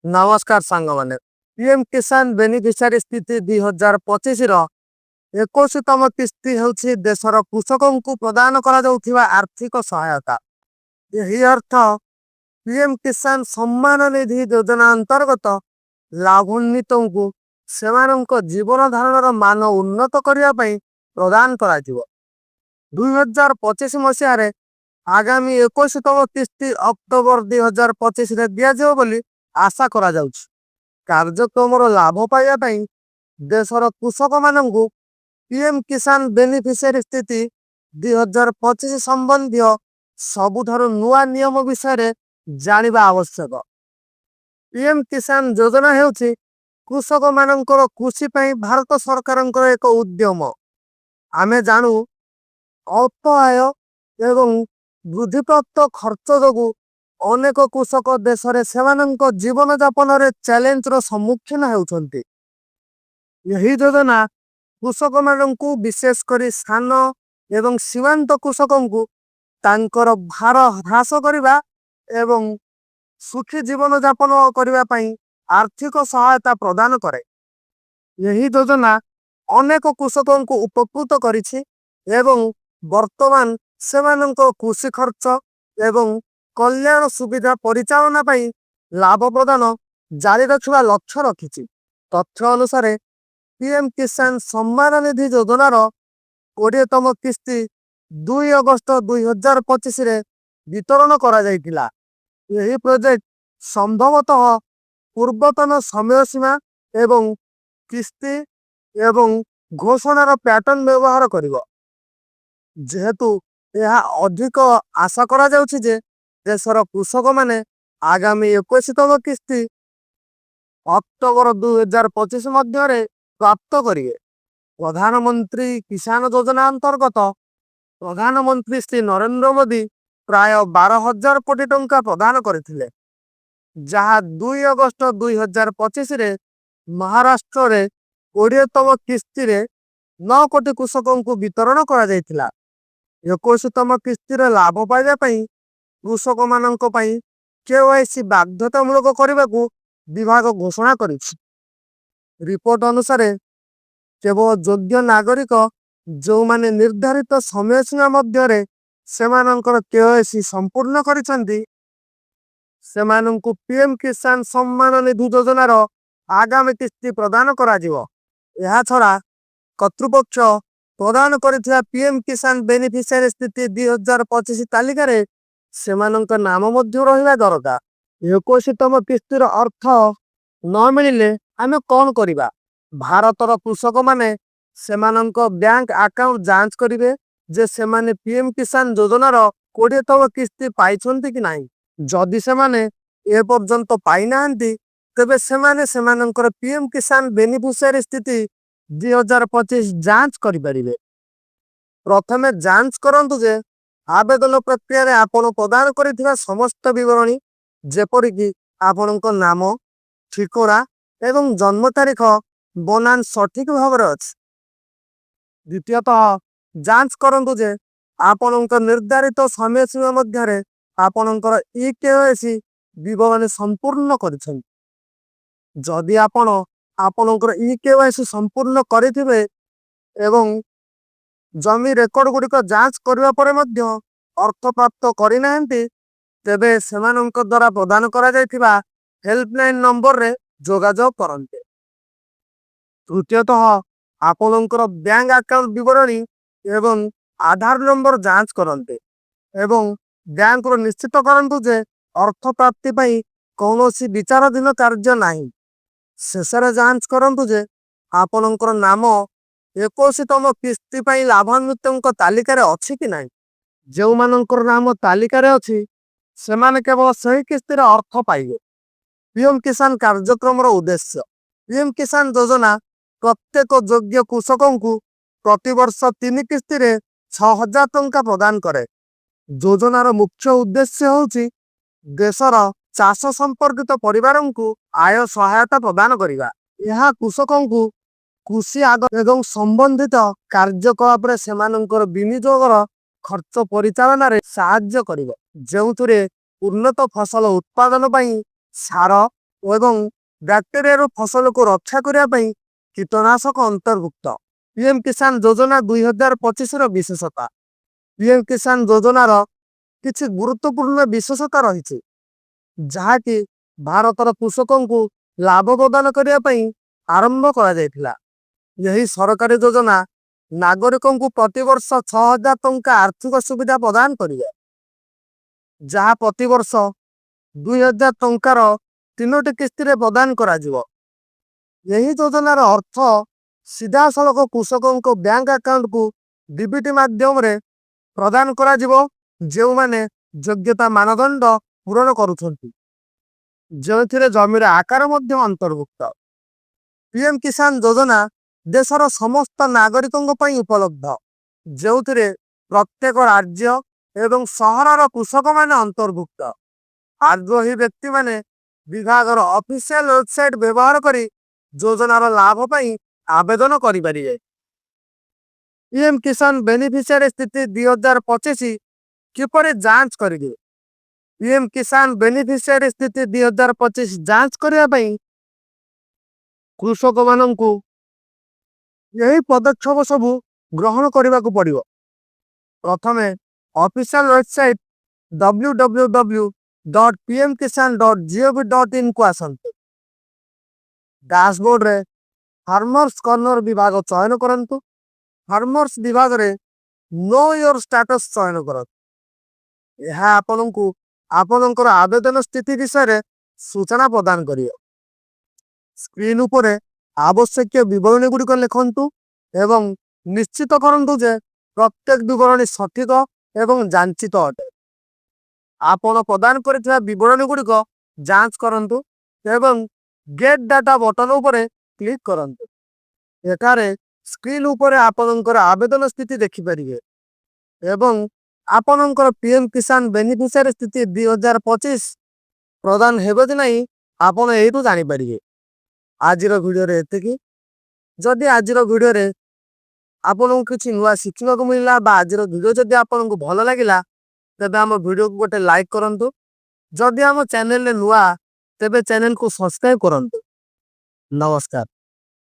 नमस्कार सांग माने पीएम किसान बेनिफिशियरी स्थिति 2025 रो 21तम किस्ती हेउछि देशर कृषकों को प्रदान करा जाउथिबा आर्थिक सहायता। यही अर्थ पीएम किसान सम्मान निधि योजना अंतर्गत लाभान्वितों को सेमानंक जीवन धारणर मान उन्नत करिया पई प्रदान करा जिवो। 2025 मसिया रे आगामी 21तम किस्ती अक्टोबर 2025 रे दिया जाओ बोली आशा करा जाउछि। कार्यक्रम लाभ पाइबा पई देशर कृषक मानंकु पीएम किसान बेनिफिशियरी स्थिति 2025 संबंधी सबुठारु नुआ नियम विषय रे जानिबा आवश्यक। पीएम किसान योजना हेउछि कृषक मानंकर कृषि पई भारत सरकारंकर एक उद्यम। आमे जानू अल्प आय एवं वृद्धिप्राप्त खर्च जोगु अनेक कृषक देश रे सेमानंक जीवन यापन रे चैलेंज रो सम्मुखीन हेउछन्ति। यही योजना कृषक मानंकु विशेष करी स्थान एवं सीमांत कृषकों को तांकर भार ह्रास करिबा एवं सुखी जीवन यापन करिबा पई आर्थिक सहायता प्रदान करे। यही योजना अनेक कृषकों को उपकृत करिछि एवं वर्तमान सेमानंक कृषि खर्च एवं कल्याण सुविधा परिचालना पई लाभ प्रदान जारी रखिबा लक्ष्य रखिछि। तथ्य अनुसार पीएम किसान सम्मान निधि योजनार 20तम किस्ती 2 अगस्त 2025 रे वितरण करा जायतिला। यही प्रोजेक्ट संभवतः पूर्वतन समय सीमा एवं किस्ती एवं घोषणार पैटर्न व्यवहार करिवो। जेहेतु यह अधिक आशा करा जाउछि जे देशर कृषक माने आगामी 21तम किस्ती अक्टोबर 2025 मध्य प्राप्त करिए। प्रधानमंत्री किसान योजना अंतर्गत प्रधानमंत्री श्री नरेंद्र मोदी प्राय 12,000 कोटी टंका प्रदान करथिले, जहा 2 अगस्त 2025 रे महाराष्ट्र रे 20तम किस्ती रे 9 कोटी कृषकों को वितरण करा जायतिला। 21तम किस्ती रे लाभ पाइबा पई कृषक मानंक पई केवाईसी बाध्यतामूलक करने को विभाग घोषणा करिछि। रिपोर्ट अनुसार केवल योग्य नागरिक जो माने निर्धारित समय सीमा मध्य सेमानंकर केवाईसी संपूर्ण करिसंती सेमानंकु पीएम किसान सम्मान निधि योजनार आगामी किस्ती प्रदान करा जिवो। एहा छड़ा कर्तृपक्ष प्रदान करिथिया पीएम किसान बेनिफिशियरी स्थिति 2025 तालिका रे सेमानंक नाम मध्य रहिबा दरकार। 21तम किस्तीर अर्थ न मिलिले आमे कौन करिबा? भारतर कृषक माने सेमानंक बैंक अकाउंट जांच करिवे जे सेमाने पीएम किसान योजनार 20तम किस्ती पाइछन्ति कि नाही। जदि सेमाने ए पर्यंत पाई नाहंती तबे सेमाने सेमानंकर पीएम किसान बेनिफिशियरी स्थिति 2025 जांच करि परिबे। प्रथमे जांच करंतु जे आवेदन प्रक्रिया रे आपण प्रदान करिथिबा समस्त विवरणी जेपरिक आपणक नाम, ठिकाना एवं जन्म तारीख बनान सठिक भाव रे अछि। द्वितीयतः जांच करंतु जे आपणक निर्धारित समय सीमा मध्य रे आपणकर ई केवाईसी विवरणी संपूर्ण करिछन। जदि आपणकर ई केवाईसी संपूर्ण करिथिबे एवं जमी रेकर्ड गुड़िक जांच करने पर अर्थ प्राप्त करना तेबे सेमानंक द्वारा प्रदान करा जायथिबा हेल्पलाइन नंबर रे जोगाजोग करंते। तृतीयतः आपणकर बैंक अकाउंट विवरणी एवं आधार नंबर जांच करंते एवं बैंक रो निश्चित करंतु जे अर्थ प्राप्ति पई कौनसी विचाराधीन कार्य नाही। शेषरे जांच करंतु जे आपणकर नाम 21तम किस्ती पई लाभान्वितों तालिका रे अछि कि नाही। जो मानकर नाम तालिका रे अछि सेमाने केवल सही किस्ती रे अर्थ पाइबे। पीएम किसान कार्यक्रम रो उद्देश्य पीएम किसान योजना प्रत्येक योग्य कृषकों को प्रति वर्ष 3 किस्ती रे 6,000 टंका प्रदान करे। योजनार मुख्य उद्देश्य होछि देशर चाष संपर्कित परिवारों को आय सहायता प्रदान करिबा। यह कृषकों को कृषि आगत एवं संबंधित कार्यकलाप रे सेमानंकर विनियोगर खर्च परिचालन रे साहाय्य करिवो। जेउतरे उन्नत फसल उत्पादन पई सार ଏବଂ ବ୍ୟାକ୍ଟେରିଆରୁ ଫସଲକୁ ରକ୍ଷା କରିବା ପାଇଁ କୀଟନାଶକ ଅନ୍ତର୍ଭୁକ୍ତ। ପିଏମ୍ କିଷାନ ଯୋଜନା 2025ର ବିଶେଷତା। ପିଏମ୍ କିଷାନ ଯୋଜନାର କିଛି ଗୁରୁତ୍ୱପୂର୍ଣ୍ଣ ବିଶେଷତା ରହିଛି, ଯାହାକି ଭାରତର କୃଷକଙ୍କୁ ଲାଭ ପ୍ରଦାନ କରିବା ପାଇଁ ଆରମ୍ଭ କରାଯାଇଥିଲା। ଏହି ସରକାରୀ ଯୋଜନା ନାଗରିକଙ୍କୁ ପ୍ରତିବର୍ଷ 6,000 ଟଙ୍କା ଆର୍ଥିକ ସୁବିଧା ପ୍ରଦାନ କରିବେ, ଯାହା ପ୍ରତିବର୍ଷ 2,000 ଟଙ୍କାର 3ଟି କିସ୍ତିରେ ପ୍ରଦାନ କରାଯିବ। ଏହି ଯୋଜନାର ଅର୍ଥ ସିଧାସଳଖ କୃଷକଙ୍କ ବ୍ୟାଙ୍କ ଆକାଉଣ୍ଟକୁ ଡିବିଟି ମାଧ୍ୟମରେ ପ୍ରଦାନ କରାଯିବ, ଯେଉଁମାନେ ଯୋଗ୍ୟତା ମାନଦଣ୍ଡ ପୂରଣ କରୁଛନ୍ତି, ଯେଉଁଥିରେ ଜମିର ଆକାର ମଧ୍ୟ ଅନ୍ତର୍ଭୁକ୍ତ। ପିଏମ୍ କିଷାନ ଯୋଜନା ଦେଶର ସମସ୍ତ ନାଗରିକଙ୍କ ପାଇଁ ଉପଲବ୍ଧ, ଯେଉଁଥିରେ ପ୍ରତ୍ୟେକ ରାଜ୍ୟ ଏବଂ ସହରର କୃଷକମାନେ ଅନ୍ତର୍ଭୁକ୍ତ। ଆଗ୍ରହୀ ବ୍ୟକ୍ତିମାନେ ବିଭାଗର ଅଫିସିଆଲ ୱେବସାଇଟ୍ ବ୍ୟବହାର କରି ଯୋଜନାର ଲାଭ ପାଇଁ ଆବେଦନ କରିପାରିବେ। ପିଏମ୍ କିଷାନ ବେନିଫିସିଆରୀ ସ୍ଥିତି 2025 କିପରି ଯାଞ୍ଚ କରିବେ? ପିଏମ୍ କିଷାନ ବେନିଫିସିଆରୀ ସ୍ଥିତି 2025 ଯାଞ୍ଚ କରିବା ପାଇଁ କୃଷକମାନଙ୍କୁ ଏହି ପଦକ୍ଷେପ ସବୁ ଗ୍ରହଣ କରିବାକୁ ପଡ଼ିବ। ପ୍ରଥମେ ଅଫିସିଆଲ ୱେବସାଇଟ୍ www.pmkisan.gov.in କୁ ଆସନ୍ତୁ। ଡ୍ୟାଶବୋର୍ଡରେ ଫାର୍ମର୍ସ କର୍ଣ୍ଣର ବିଭାଗ ଚୟନ କରନ୍ତୁ। ଫାର୍ମର୍ସ ବିଭାଗରେ नो योर स्टाटस ଚୟନ କରନ୍ତୁ। ଏହା ଆପଣଙ୍କୁ ଆପଣଙ୍କର ଆବେଦନ ସ୍ଥିତି ବିଷୟରେ ସୂଚନା ପ୍ରଦାନ କରିବ। ସ୍କ୍ରିନ୍ ଉପରେ ଆବଶ୍ୟକୀୟ ବିବରଣୀ ଗୁଡ଼ିକ ଲେଖନ୍ତୁ ଏବଂ ନିଶ୍ଚିତ କରନ୍ତୁ ଯେ ପ୍ରତ୍ୟେକ ବିବରଣୀ ସଠିକ ଏବଂ ଯାଞ୍ଚିତ ଅଟେ। ଆପଣ ପ୍ରଦାନ କରିଥିବା ବିବରଣୀ ଗୁଡ଼ିକ ଯାଞ୍ଚ କରନ୍ତୁ ଏବଂ ଗେଟ୍ ଡାଟା ବଟନ ଉପରେ କ୍ଲିକ୍ କରନ୍ତୁ। ଏଠାରେ ସ୍କ୍ରିନ୍ ଉପରେ ଆପଣଙ୍କର ଆବେଦନ ସ୍ଥିତି ଦେଖିପାରିବେ ଏବଂ ଆପଣଙ୍କର ପିଏମ୍ କିଷାନ ବେନିଫିସିଆରୀ ସ୍ଥିତି 2025 ପ୍ରଦାନ ହେବ କି ନାହିଁ ଆପଣ ଏଇଠୁ ଜାଣିପାରିବେ। ଆଜିର ଭିଡ଼ିଓରେ ଏତିକି। ଯଦି ଆଜିର ଭିଡ଼ିଓରେ ଆପଣଙ୍କୁ କିଛି ନୂଆ ଶିଖିବାକୁ ମିଳିଲା ବା ଆଜିର ଭିଡ଼ିଓ ଯଦି ଆପଣଙ୍କୁ ଭଲ ଲାଗିଲା, ତେବେ ଆମ ଭିଡ଼ିଓକୁ ଗୋଟେ ଲାଇକ୍ କରନ୍ତୁ। ଯଦି ଆମ ଚ୍ୟାନେଲରେ ନୂଆ, ତେବେ ଚ୍ୟାନେଲକୁ ସବସ୍କ୍ରାଇବ୍ କରନ୍ତୁ। ନମସ୍କାର।